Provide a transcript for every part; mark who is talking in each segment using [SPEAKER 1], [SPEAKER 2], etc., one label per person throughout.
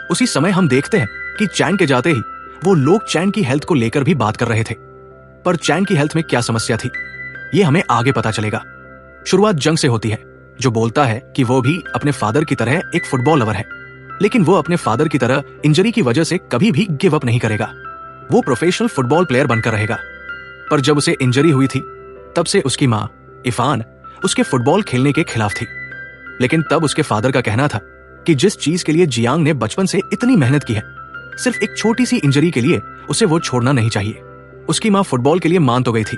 [SPEAKER 1] उसी समय हम देखते हैं कि चैन के जाते ही वो लोग चैन की हेल्थ को लेकर भी बात कर रहे थे। पर चैन की हेल्थ में क्या समस्या थी, ये हमें आगे पता चलेगा। शुरुआत जंग से होती है, जो बोलता है कि वो भी अपने फादर की तरह एक फुटबॉल लवर है, लेकिन वो अपने फादर की तरह इंजरी की वजह से कभी भी गिव अप नहीं करेगा। वो प्रोफेशनल फुटबॉल प्लेयर बनकर रहेगा। पर जब उसे इंजरी हुई थी, तब से उसकी माँ इफान उसके फुटबॉल खेलने के खिलाफ थी। लेकिन तब उसके फादर का कहना था कि जिस चीज के लिए जियांग ने बचपन से इतनी मेहनत की है, सिर्फ एक छोटी सी इंजरी के लिए उसे वो छोड़ना नहीं चाहिए। उसकी माँ फुटबॉल के लिए मान तो गई थी,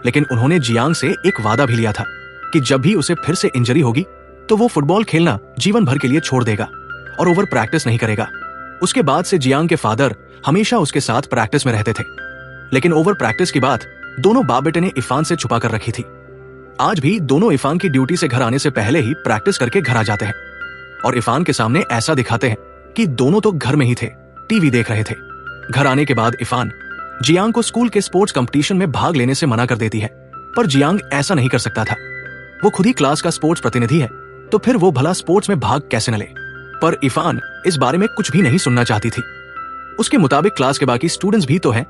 [SPEAKER 1] लेकिन उन्होंने जियांग से एक वादा भी लिया था कि जब भी उसे फिर से इंजरी होगी तो वो फुटबॉल खेलना जीवन भर के लिए छोड़ देगा और ओवर प्रैक्टिस नहीं करेगा। उसके बाद से जियांग के फादर हमेशा उसके साथ प्रैक्टिस में रहते थे, लेकिन ओवर प्रैक्टिस की बात दोनों बाप बेटे ने इफान से छुपा कर रखी थी। आज भी दोनों इफान की ड्यूटी से घर आने से पहले ही प्रैक्टिस करके घर आ जाते हैं और इफान के सामने ऐसा दिखाते हैं कि दोनों तो घर में ही थे, टीवी देख रहे थे। घर आने के बाद इफान जियांग को स्कूल के स्पोर्ट्स कंपटीशन में भाग लेने से मना कर देती है, पर जियांग ऐसा नहीं कर सकता था। वो खुद ही क्लास का स्पोर्ट्स प्रतिनिधि है, तो फिर वो भला स्पोर्ट्स में भाग कैसे न ले। पर इफान इस बारे में कुछ भी नहीं सुनना चाहती थी। उसके मुताबिक क्लास के बाकी स्टूडेंट्स भी तो हैं,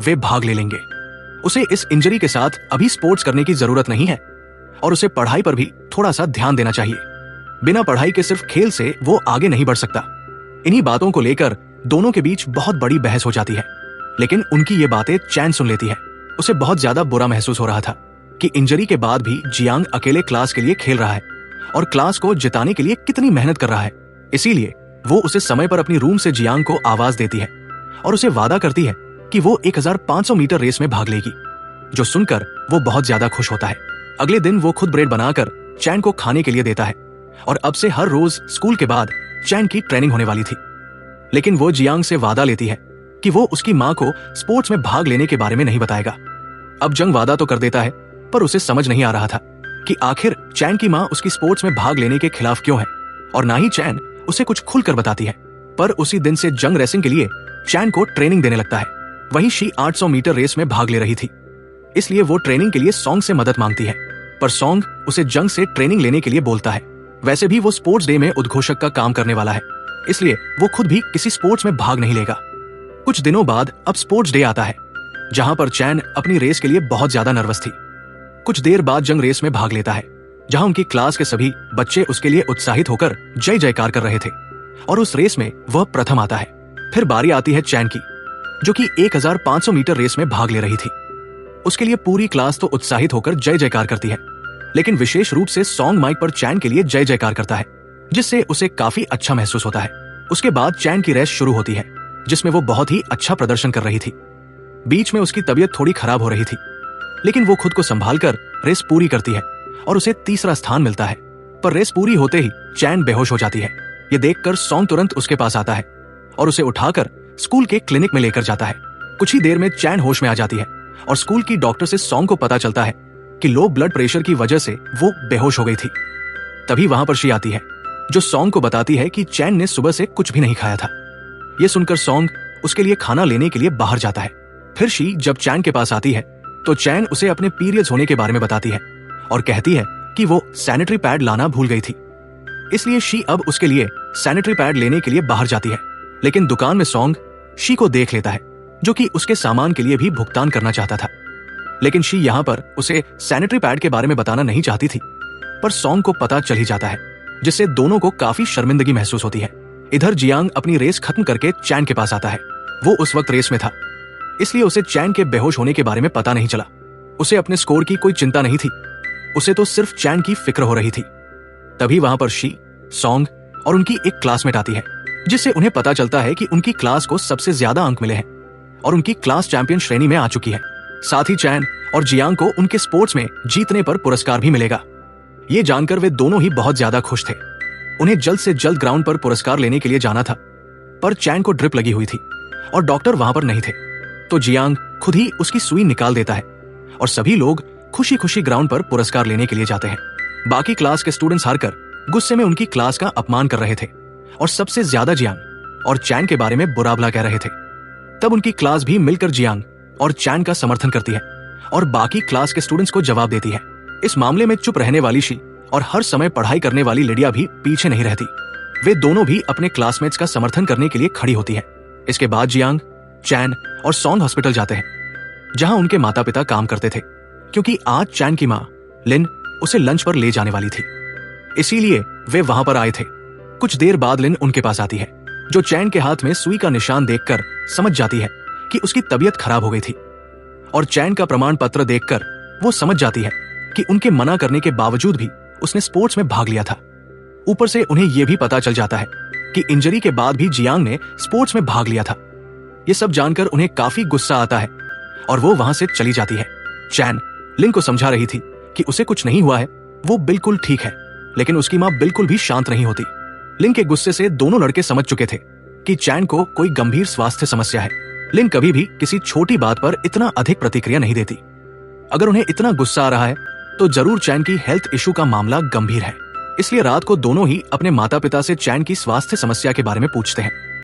[SPEAKER 1] वे भाग ले लेंगे। उसे इस इंजरी के साथ अभी स्पोर्ट्स करने की जरूरत नहीं है और उसे पढ़ाई पर भी थोड़ा सा ध्यान देना चाहिए। बिना पढ़ाई के सिर्फ खेल से वो आगे नहीं बढ़ सकता। इन्हीं बातों को लेकर दोनों के बीच बहुत बड़ी बहस हो जाती है, लेकिन उनकी ये बातें चैन सुन लेती है। उसे बहुत ज्यादा बुरा महसूस हो रहा था कि इंजरी के बाद भी जियांग अकेले क्लास के लिए खेल रहा है और क्लास को जिताने के लिए कितनी मेहनत कर रहा है। इसीलिए वो उसे समय पर अपनी रूम से जियांग को आवाज देती है और उसे वादा करती है कि वो 1500 मीटर रेस में भाग लेगी, जो सुनकर वो बहुत ज्यादा खुश होता है। अगले दिन वो खुद ब्रेड बनाकर चैन को खाने के लिए देता है और अब से हर रोज स्कूल के बाद चैन की ट्रेनिंग होने वाली थी। लेकिन वो जियांग से वादा लेती है कि वो उसकी माँ को स्पोर्ट्स में भाग लेने के बारे में नहीं बताएगा। अब जंग वादा तो कर देता है, पर उसे समझ नहीं आ रहा था कि आखिर चैन की माँ उसकी स्पोर्ट्स में भाग लेने के खिलाफ क्यों है, और ना ही चैन उसे कुछ खुलकर बताती है। पर उसी दिन से जंग रेसिंग के लिए चैन को ट्रेनिंग देने लगता है। वहीं शी 800 मीटर रेस में भाग ले रही थी, इसलिए वो ट्रेनिंग के लिए सॉन्ग से मदद मांगती है। पर सॉन्ग उसे जंग से ट्रेनिंग लेने के लिए बोलता है। वैसे भी वो स्पोर्ट्स डे में उद्घोषक का काम करने वाला है, इसलिए वो खुद भी किसी स्पोर्ट्स में भाग नहीं लेगा। कुछ दिनों बाद अब स्पोर्ट्स डे आता है, जहां पर चैन अपनी रेस के लिए बहुत ज्यादा नर्वस थी। कुछ देर बाद जंग रेस में भाग लेता है, जहां उनकी क्लास के सभी बच्चे उसके लिए उत्साहित होकर जय जयकार कर रहे थे और उस रेस में वह प्रथम आता है। फिर बारी आती है चैन की, जो कि 1500 मीटर रेस में भाग ले रही थी। उसके लिए पूरी क्लास तो उत्साहित होकर जय जयकार करती है, लेकिन विशेष रूप से सॉन्ग माइक पर चैन के लिए जय जयकार करता है, जिससे उसे काफी अच्छा महसूस होता है। उसके बाद चैन की रेस शुरू होती है, जिसमें वो बहुत ही अच्छा प्रदर्शन कर रही थी। बीच में उसकी तबीयत थोड़ी खराब हो रही थी, लेकिन वो खुद को संभालकर रेस पूरी करती है और उसे तीसरा स्थान मिलता है। पर रेस पूरी होते ही चैन बेहोश हो जाती है। ये देखकर सॉन्ग तुरंत उसके पास आता है और उसे उठाकर स्कूल के क्लिनिक में लेकर जाता है। कुछ ही देर में चैन होश में आ जाती है और स्कूल की डॉक्टर से सॉन्ग को पता चलता है कि लो ब्लड प्रेशर की वजह से वो बेहोश हो गई थी। तभी वहां पर शी आती है, जो सॉन्ग को बताती है कि चैन ने सुबह से कुछ भी नहीं खाया था। ये सुनकर सॉन्ग उसके लिए खाना लेने के लिए बाहर जाता है। फिर शी जब चैन के पास आती है तो चैन उसे अपने पीरियड्स होने के बारे में बताती है और कहती है कि वो सैनिटरी पैड लाना भूल गई थी। इसलिए शी अब उसके लिए सैनिटरी पैड लेने के लिए बाहर जाती है, लेकिन दुकान में सॉन्ग शी को देख लेता है, जो कि उसके सामान के लिए भी भुगतान करना चाहता था। लेकिन शी यहाँ पर उसे सैनिटरी पैड के बारे में बताना नहीं चाहती थी, पर सॉन्ग को पता चल ही जाता है, जिससे दोनों को काफी शर्मिंदगी महसूस होती है। इधर जियांग अपनी रेस खत्म करके चैन के पास आता है। वो उस वक्त रेस में था, इसलिए उसे चैन के बेहोश होने के बारे में पता नहीं चला। उसे अपने स्कोर की कोई चिंता नहीं थी, उसे तो सिर्फ चैन की फिक्र हो रही थी। तभी वहां पर शी, सॉन्ग और उनकी एक क्लासमेट आती है, जिससे उन्हें पता चलता है कि उनकी क्लास को सबसे ज्यादा अंक मिले हैं और उनकी क्लास चैंपियन श्रेणी में आ चुकी है। साथ ही चैन और जियांग को उनके स्पोर्ट्स में जीतने पर पुरस्कार भी मिलेगा। ये जानकर वे दोनों ही बहुत ज्यादा खुश थे। उन्हें जल्द से जल्द ग्राउंड पर पुरस्कार लेने के लिए जाना था, पर चैन को ड्रिप लगी हुई थी और डॉक्टर वहां पर नहीं थे, तो जियांग खुद ही उसकी सुई निकाल देता है और सभी लोग खुशी खुशी ग्राउंड पर पुरस्कार लेने के लिए जाते हैं। बाकी क्लास के स्टूडेंट्स हारकर गुस्से में उनकी क्लास का अपमान कर रहे थे और सबसे ज्यादा जियांग और चैन के बारे में बुरा भला कह रहे थे। तब उनकी क्लास भी मिलकर जियांग और चैन का समर्थन करती है और बाकी क्लास के स्टूडेंट्स को जवाब देती है। इस मामले में चुप रहने वाली शी और हर समय पढ़ाई करने वाली लिडिया भी पीछे नहीं रहती। वे दोनों भी अपने क्लासमेट्स का समर्थन करने के लिए खड़ी होती है। इसके बाद जियांग, चैन और सॉन्ग हॉस्पिटल जाते हैं, जहां उनके माता पिता काम करते थे, क्योंकि आज चैन की मां लिन उसे लंच पर ले जाने वाली थी, इसीलिए वे वहां पर आए थे। कुछ देर बाद लिन उनके पास आती है, जो चैन के हाथ में सुई का निशान देखकर समझ जाती है कि उसकी तबीयत खराब हो गई थी, और चैन का प्रमाण पत्र देखकर वो समझ जाती है कि उनके मना करने के बावजूद भी उसने स्पोर्ट्स में भाग लिया था। ऊपर से उन्हें यह भी पता चल जाता है कि इंजरी के बाद भी जियांग ने स्पोर्ट्स में भाग लिया था। ये सब जानकर उन्हें काफी गुस्सा आता है और वो वहां से चली जाती है। चैन लिन को समझा रही थी कि उसे कुछ नहीं हुआ है, वो बिल्कुल ठीक है, लेकिन उसकी मां बिल्कुल भी शांत नहीं होती। लिन के गुस्से से दोनों लड़के समझ चुके थे कि चैन को कोई गंभीर स्वास्थ्य समस्या है। लिन कभी भी किसी छोटी बात पर इतना अधिक प्रतिक्रिया नहीं देती। अगर उन्हें इतना गुस्सा आ रहा है तो जरूर चैन की हेल्थ इशू का मामला गंभीर है। इसलिए रात को दोनों ही अपने माता पिता से चैन की स्वास्थ्य समस्या के बारे में पूछते हैं।